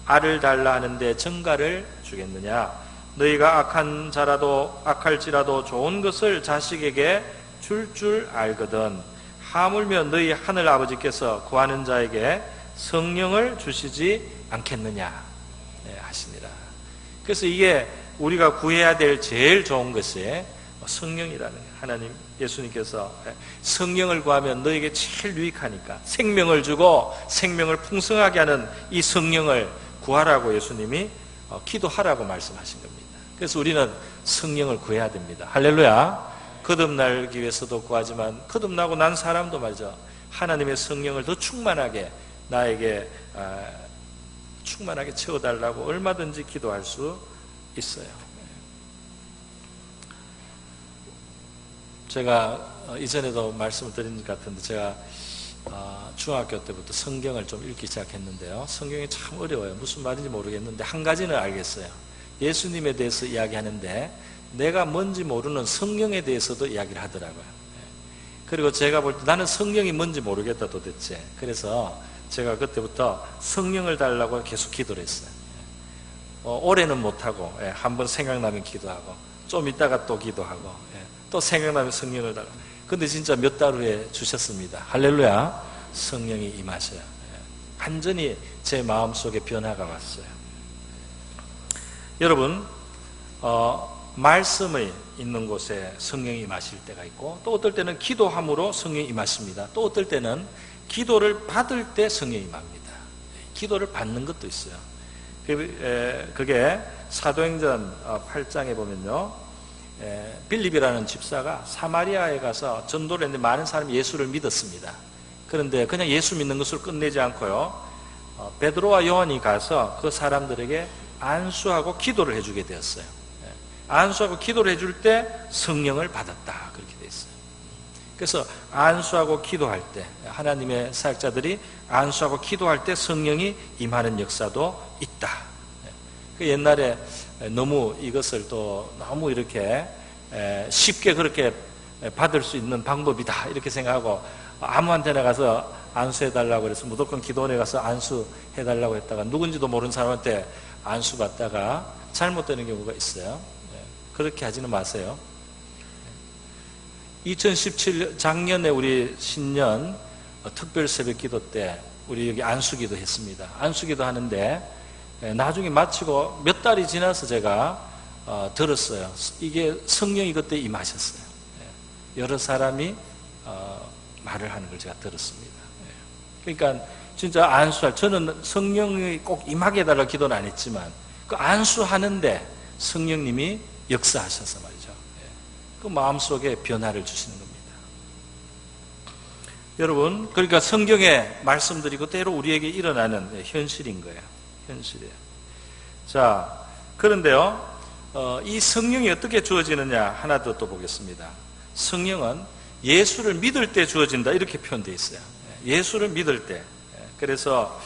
알을 달라 하는데 정갈을 주겠느냐? 너희가 악한 자라도 악할지라도 좋은 것을 자식에게 줄 알거든 하물며 너희 하늘 아버지께서 구하는 자에게 성령을 주시지 않겠느냐 하시니라. 그래서 이게 우리가 구해야 될 제일 좋은 것이 성령이라는 거예요. 하나님, 예수님께서 성령을 구하면 너에게 제일 유익하니까 생명을 주고 생명을 풍성하게 하는 이 성령을 구하라고 예수님이 기도하라고 말씀하신 겁니다. 그래서 우리는 성령을 구해야 됩니다. 할렐루야. 거듭나기 위해서도 구하지만 거듭나고 난 사람도 말이죠, 하나님의 성령을 더 충만하게 나에게 충만하게 채워달라고 얼마든지 기도할 수 있어요. 제가 이전에도 말씀을 드린 것 같은데 제가 중학교 때부터 성경을 좀 읽기 시작했는데요. 성경이 참 어려워요. 무슨 말인지 모르겠는데 한 가지는 알겠어요. 예수님에 대해서 이야기하는데 내가 뭔지 모르는 성령에 대해서도 이야기를 하더라고요. 그리고 제가 볼 때 나는 성령이 뭔지 모르겠다 도대체. 그래서 제가 그때부터 성령을 달라고 계속 기도를 했어요. 올해는 못하고 한번 생각나면 기도하고 좀 있다가 또 기도하고 또 생각나면 성령을 달라고. 근데 진짜 몇 달 후에 주셨습니다. 할렐루야. 성령이 임하셔요. 완전히 제 마음속에 변화가 왔어요. 여러분, 말씀이 있는 곳에 성령이 임하실 때가 있고 또 어떨 때는 기도함으로 성령이 임하십니다. 또 어떨 때는 기도를 받을 때 성령이 임합니다. 기도를 받는 것도 있어요. 그게 사도행전 8장에 보면요, 빌립이라는 집사가 사마리아에 가서 전도를 했는데 많은 사람이 예수를 믿었습니다. 그런데 그냥 예수 믿는 것으로 끝내지 않고요, 베드로와 요한이 가서 그 사람들에게 안수하고 기도를 해주게 되었어요. 안수하고 기도를 해줄 때 성령을 받았다, 그렇게 되어 있어요. 그래서 안수하고 기도할 때, 하나님의 사역자들이 안수하고 기도할 때 성령이 임하는 역사도 있다. 그 옛날에 너무 이것을 또 너무 이렇게 쉽게 그렇게 받을 수 있는 방법이다 이렇게 생각하고 아무한테나 가서 안수해달라고 그래서 무조건 기도원에 가서 안수해달라고 했다가 누군지도 모르는 사람한테 안수받다가 잘못되는 경우가 있어요. 그렇게 하지는 마세요. 2017년 작년에 우리 신년 특별 새벽 기도 때 우리 여기 안수기도 했습니다. 안수기도 하는데 나중에 마치고 몇 달이 지나서 제가 들었어요. 이게 성령이 그때 임하셨어요. 여러 사람이 말을 하는 걸 제가 들었습니다. 그러니까 진짜 안수할, 저는 성령이 꼭 임하게 해달라고 기도는 안 했지만 그 안수하는데 성령님이 역사하셔서 말이죠. 그 마음속에 변화를 주시는 겁니다. 여러분, 그러니까 성경의 말씀들이 그대로 우리에게 일어나는 현실인 거예요. 현실이에요. 자, 그런데요, 이 성령이 어떻게 주어지느냐 하나 더 또 보겠습니다. 성령은 예수를 믿을 때 주어진다, 이렇게 표현되어 있어요. 예수를 믿을 때. 그래서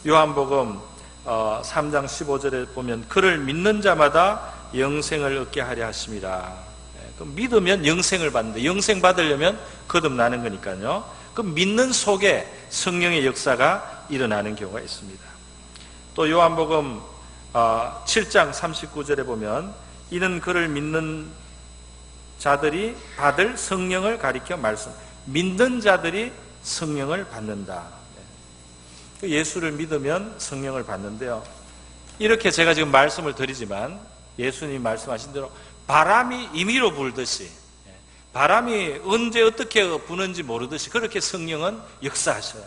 요한복음 3장 15절에 보면 그를 믿는 자마다 영생을 얻게 하려 하심이라. 믿으면 영생을 받는데, 영생 받으려면 거듭나는 거니까요. 그 믿는 속에 성령의 역사가 일어나는 경우가 있습니다. 또 요한복음 7장 39절에 보면 이는 그를 믿는 자들이 받을 성령을 가리켜 말씀. 믿는 자들이 성령을 받는다. 예수를 믿으면 성령을 받는데요, 이렇게 제가 지금 말씀을 드리지만 예수님이 말씀하신 대로 바람이 임의로 불듯이, 바람이 언제 어떻게 부는지 모르듯이 그렇게 성령은 역사하셔요.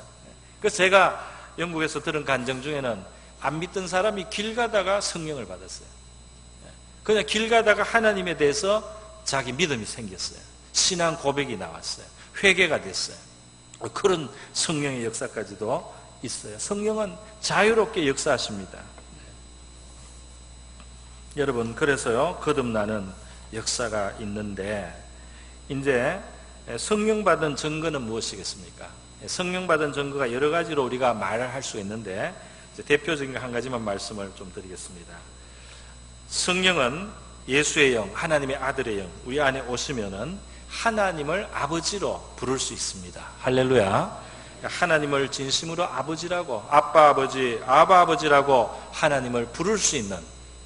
그래서 제가 영국에서 들은 간증 중에는 안 믿던 사람이 길 가다가 성령을 받았어요. 그냥 길 가다가 하나님에 대해서 자기 믿음이 생겼어요. 신앙 고백이 나왔어요. 회개가 됐어요. 그런 성령의 역사까지도 있어요. 성령은 자유롭게 역사하십니다. 여러분, 그래서요, 거듭나는 역사가 있는데, 이제 성령 받은 증거는 무엇이겠습니까? 성령 받은 증거가 여러 가지로 우리가 말을 할 수 있는데, 대표적인 한 가지만 말씀을 좀 드리겠습니다. 성령은 예수의 영, 하나님의 아들의 영, 우리 안에 오시면은 하나님을 아버지로 부를 수 있습니다. 할렐루야. 하나님을 진심으로 아버지라고, 아빠 아버지, 아바 아버지라고 하나님을 부를 수 있는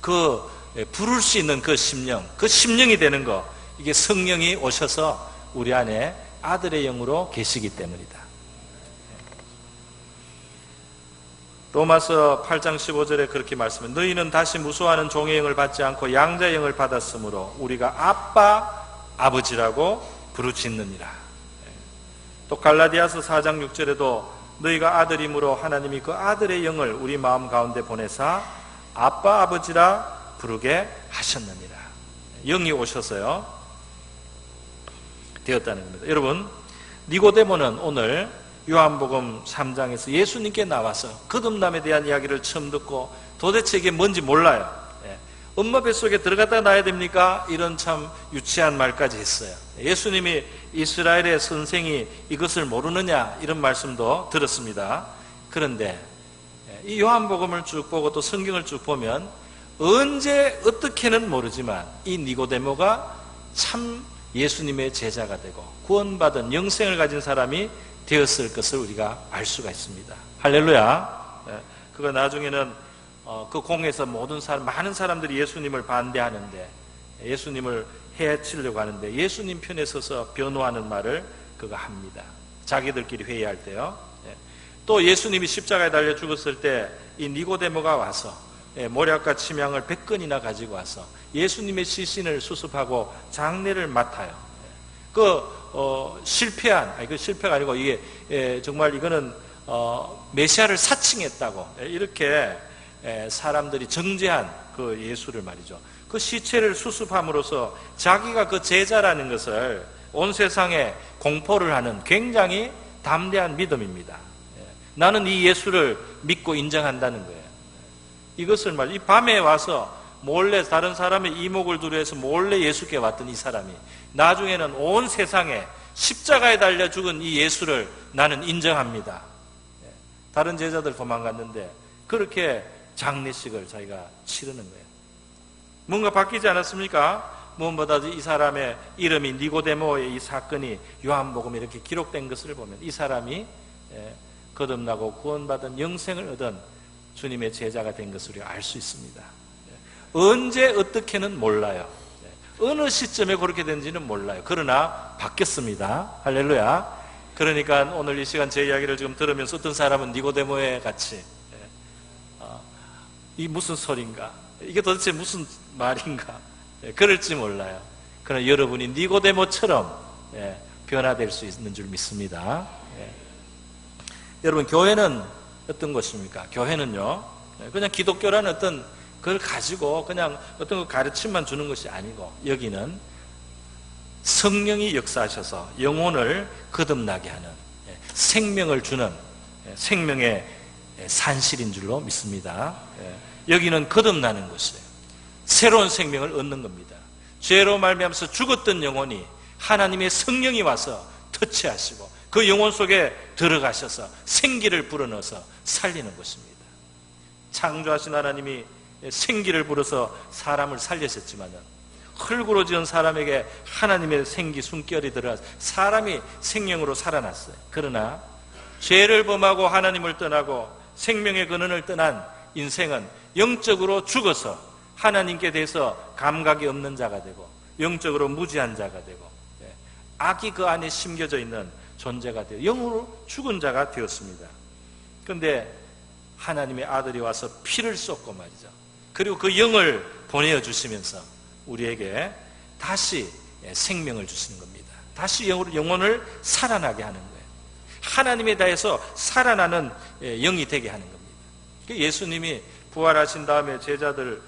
그 심령, 그 심령이 되는 거, 이게 성령이 오셔서 우리 안에 아들의 영으로 계시기 때문이다. 로마서 8장 15절에 그렇게 말씀해, 너희는 다시 무수하는 종의 영을 받지 않고 양자의 영을 받았으므로 우리가 아빠 아버지라고 부르짖느니라. 또 갈라디아서 4장 6절에도 너희가 아들이므로 하나님이 그 아들의 영을 우리 마음 가운데 보내사 아빠 아버지라 부르게 하셨느니라. 영이 오셔서요 되었다는 겁니다. 여러분, 니고데모는 오늘 요한복음 3장에서 예수님께 나와서 거듭남에 대한 이야기를 처음 듣고 도대체 이게 뭔지 몰라요. 엄마 뱃속에 들어갔다 나야 됩니까? 이런 참 유치한 말까지 했어요. 예수님이 이스라엘의 선생이 이것을 모르느냐, 이런 말씀도 들었습니다. 그런데 이 요한복음을 쭉 보고 또 성경을 쭉 보면 언제 어떻게는 모르지만 이 니고데모가 참 예수님의 제자가 되고 구원받은 영생을 가진 사람이 되었을 것을 우리가 알 수가 있습니다. 할렐루야. 그거 나중에는 그 공에서 많은 사람들이 예수님을 반대하는데, 예수님을 해치려고 하는데 예수님 편에 서서 변호하는 말을 그가 합니다. 자기들끼리 회의할 때요. 또 예수님이 십자가에 달려 죽었을 때 이 니고데모가 와서 모략과 침향을 100건이나 가지고 와서 예수님의 시신을 수습하고 장례를 맡아요. 실패가 아니고 이게 정말 이거는 메시아를 사칭했다고 이렇게 사람들이 정죄한 그 예수를 말이죠. 그 시체를 수습함으로써 자기가 그 제자라는 것을 온 세상에 공포를 하는 굉장히 담대한 믿음입니다. 나는 이 예수를 믿고 인정한다는 거예요. 이것을 말, 이 밤에 와서 몰래 다른 사람의 이목을 두려해서 몰래 예수께 왔던 이 사람이 나중에는 온 세상에 십자가에 달려 죽은 이 예수를 나는 인정합니다. 다른 제자들 도망갔는데 그렇게 장례식을 자기가 치르는 거예요. 뭔가 바뀌지 않았습니까? 무엇보다도 이 사람의 이름이 니고데모의 이 사건이 요한복음에 이렇게 기록된 것을 보면 이 사람이 거듭나고 구원받은 영생을 얻은 주님의 제자가 된 것을 우리가 알 수 있습니다. 언제 어떻게는 몰라요. 어느 시점에 그렇게 된지는 몰라요. 그러나 바뀌었습니다. 할렐루야. 그러니까 오늘 이 시간 제 이야기를 지금 들으면서 어떤 사람은 니고데모에 같이 이 무슨 소린가, 이게 도대체 무슨 말인가, 그럴지 몰라요. 그러나 여러분이 니고데모처럼 변화될 수 있는 줄 믿습니다. 여러분, 교회는 어떤 것입니까? 교회는요, 그냥 기독교라는 어떤 그걸 가지고 그냥 어떤 가르침만 주는 것이 아니고, 여기는 성령이 역사하셔서 영혼을 거듭나게 하는, 생명을 주는 생명의 산실인 줄로 믿습니다. 여기는 거듭나는 것이에요. 새로운 생명을 얻는 겁니다. 죄로 말미암아서 죽었던 영혼이 하나님의 성령이 와서 터치하시고 그 영혼 속에 들어가셔서 생기를 불어넣어서 살리는 것입니다. 창조하신 하나님이 생기를 불어서 사람을 살리셨지만 흙으로 지은 사람에게 하나님의 생기 숨결이 들어가서 사람이 생명으로 살아났어요. 그러나 죄를 범하고 하나님을 떠나고 생명의 근원을 떠난 인생은 영적으로 죽어서 하나님께 대해서 감각이 없는 자가 되고 영적으로 무지한 자가 되고 악이 그 안에 심겨져 있는 존재가 되어 영으로 죽은 자가 되었습니다. 그런데 하나님의 아들이 와서 피를 쏟고 말이죠. 그리고 그 영을 보내주시면서 우리에게 다시 생명을 주시는 겁니다. 다시 영혼을 살아나게 하는 거예요. 하나님에 대해서 살아나는 영이 되게 하는 겁니다. 예수님이 부활하신 다음에 제자들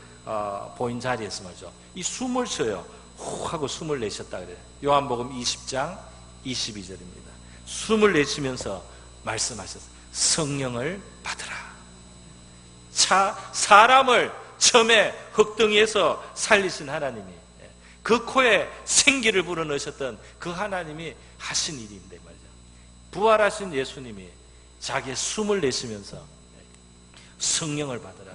보인 자리에서 말이죠, 이 숨을 쉬어요. 후 하고 숨을 내셨다 그래요. 요한복음 20장 22절입니다. 숨을 내쉬면서 말씀하셨어요. 성령을 받으라. 사람을 처음에 흙덩이에서 살리신 하나님이 그 코에 생기를 불어넣으셨던 그 하나님이 하신 일인데 말이죠. 부활하신 예수님이 자기의 숨을 내쉬면서 성령을 받으라.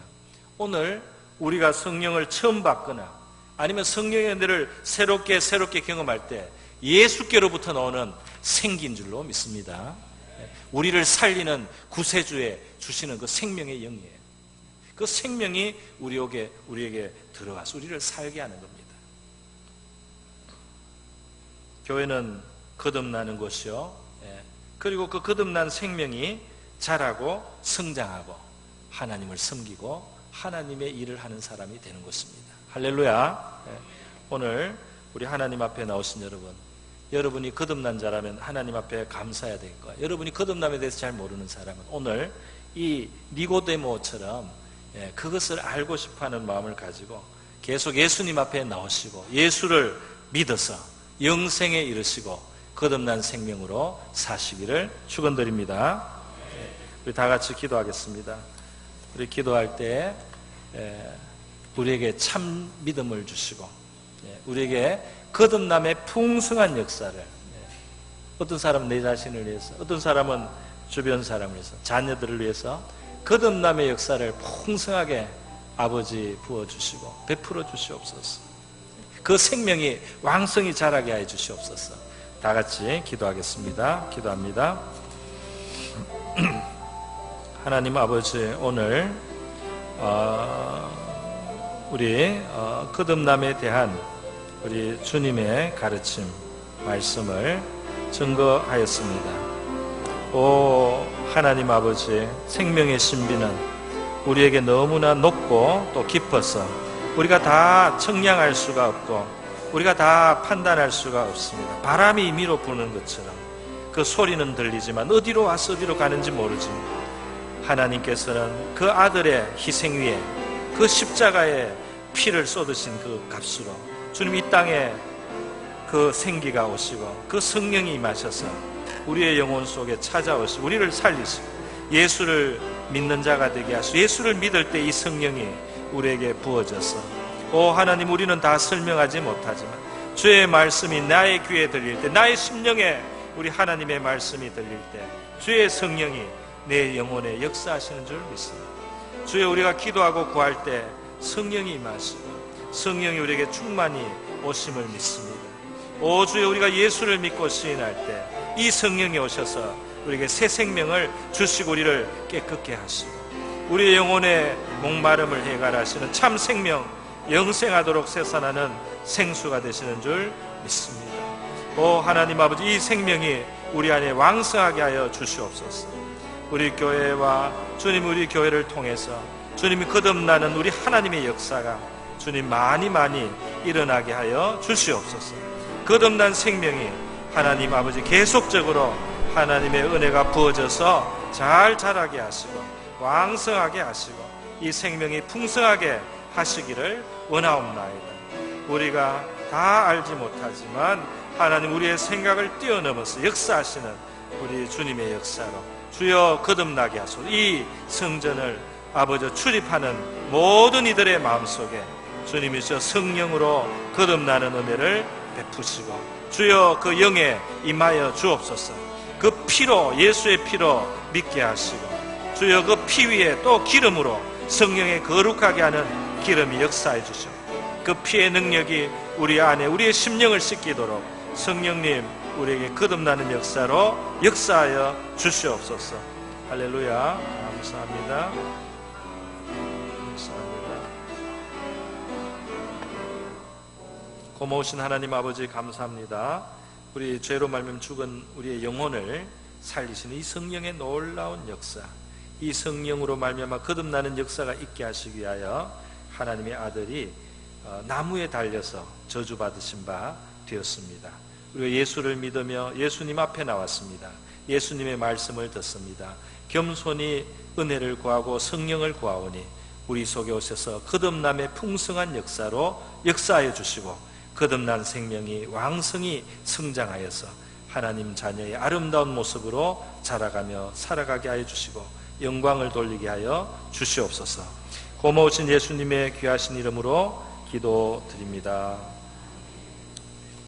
오늘 우리가 성령을 처음 받거나 아니면 성령의 은혜를 새롭게 경험할 때 예수께로부터 나오는 생기인 줄로 믿습니다. 우리를 살리는 구세주에 주시는 그 생명의 영이에요. 그 생명이 우리에게 들어와서 우리를 살게 하는 겁니다. 교회는 거듭나는 곳이요, 그리고 그 거듭난 생명이 자라고 성장하고 하나님을 섬기고 하나님의 일을 하는 사람이 되는 것입니다. 할렐루야. 오늘 우리 하나님 앞에 나오신 여러분이 거듭난 자라면 하나님 앞에 감사해야 될 거예요. 여러분이 거듭남에 대해서 잘 모르는 사람은 오늘 이 니고데모처럼 그것을 알고 싶어하는 마음을 가지고 계속 예수님 앞에 나오시고 예수를 믿어서 영생에 이르시고 거듭난 생명으로 사시기를 축원드립니다. 우리 다 같이 기도하겠습니다. 우리 기도할 때 우리에게 참 믿음을 주시고 우리에게 거듭남의 풍성한 역사를, 어떤 사람은 내 자신을 위해서, 어떤 사람은 주변 사람을 위해서, 자녀들을 위해서 거듭남의 역사를 풍성하게 아버지 부어주시고 베풀어 주시옵소서. 그 생명이 왕성히 자라게 하여 주시옵소서. 다 같이 기도하겠습니다. 기도합니다. 하나님 아버지, 오늘 우리 거듭남에 대한 우리 주님의 가르침 말씀을 증거하였습니다. 오 하나님 아버지, 생명의 신비는 우리에게 너무나 높고 또 깊어서 우리가 다 청량할 수가 없고 우리가 다 판단할 수가 없습니다. 바람이 임의로 부는 것처럼 그 소리는 들리지만 어디로 와서 어디로 가는지 모르지만 하나님께서는 그 아들의 희생 위에 그 십자가에 피를 쏟으신 그 값으로 주님 이 땅에 그 생기가 오시고 그 성령이 임하셔서 우리의 영혼 속에 찾아오시고 우리를 살리시고 예수를 믿는 자가 되게 하시고 예수를 믿을 때 이 성령이 우리에게 부어져서 하나님, 우리는 다 설명하지 못하지만 주의 말씀이 나의 귀에 들릴 때, 나의 심령에 우리 하나님의 말씀이 들릴 때 주의 성령이 내 영혼에 역사하시는 줄 믿습니다. 주여, 우리가 기도하고 구할 때 성령이 임하시고 성령이 우리에게 충만히 오심을 믿습니다. 주여, 우리가 예수를 믿고 시인할 때 이 성령이 오셔서 우리에게 새 생명을 주시고 우리를 깨끗게 하시고 우리의 영혼의 목마름을 해결하시는 참 생명, 영생하도록 새산하는 생수가 되시는 줄 믿습니다. 하나님 아버지, 이 생명이 우리 안에 왕성하게 하여 주시옵소서. 우리 교회와 주님, 우리 교회를 통해서 주님이 거듭나는 우리 하나님의 역사가 주님 많이 일어나게 하여 주시옵소서. 거듭난 생명이 하나님 아버지 계속적으로 하나님의 은혜가 부어져서 잘 자라게 하시고 왕성하게 하시고 이 생명이 풍성하게 하시기를 원하옵나이다. 우리가 다 알지 못하지만 하나님, 우리의 생각을 뛰어넘어서 역사하시는 우리 주님의 역사로 주여 거듭나게 하소서. 이 성전을 아버지 출입하는 모든 이들의 마음속에 주님이 저 성령으로 거듭나는 은혜를 베푸시고 주여 그 영에 임하여 주옵소서. 그 피로, 예수의 피로 믿게 하시고 주여 그 피 위에 또 기름으로 성령의 거룩하게 하는 기름이 역사해 주시고 그 피의 능력이 우리 안에 우리의 심령을 씻기도록 성령님 우리에게 거듭나는 역사로 역사하여 주시옵소서. 할렐루야. 감사합니다. 고마우신 하나님 아버지, 감사합니다. 우리 죄로 말미암아 죽은 우리의 영혼을 살리시는 이 성령의 놀라운 역사, 이 성령으로 말미암아 거듭나는 역사가 있게 하시기 위하여 하나님의 아들이 나무에 달려서 저주받으신 바 되었습니다. 우리가 예수를 믿으며 예수님 앞에 나왔습니다. 예수님의 말씀을 듣습니다. 겸손히 은혜를 구하고 성령을 구하오니 우리 속에 오셔서 거듭남의 풍성한 역사로 역사하여 주시고 거듭난 생명이 왕성히 성장하여서 하나님 자녀의 아름다운 모습으로 자라가며 살아가게 하여 주시고 영광을 돌리게 하여 주시옵소서. 고마우신 예수님의 귀하신 이름으로 기도드립니다.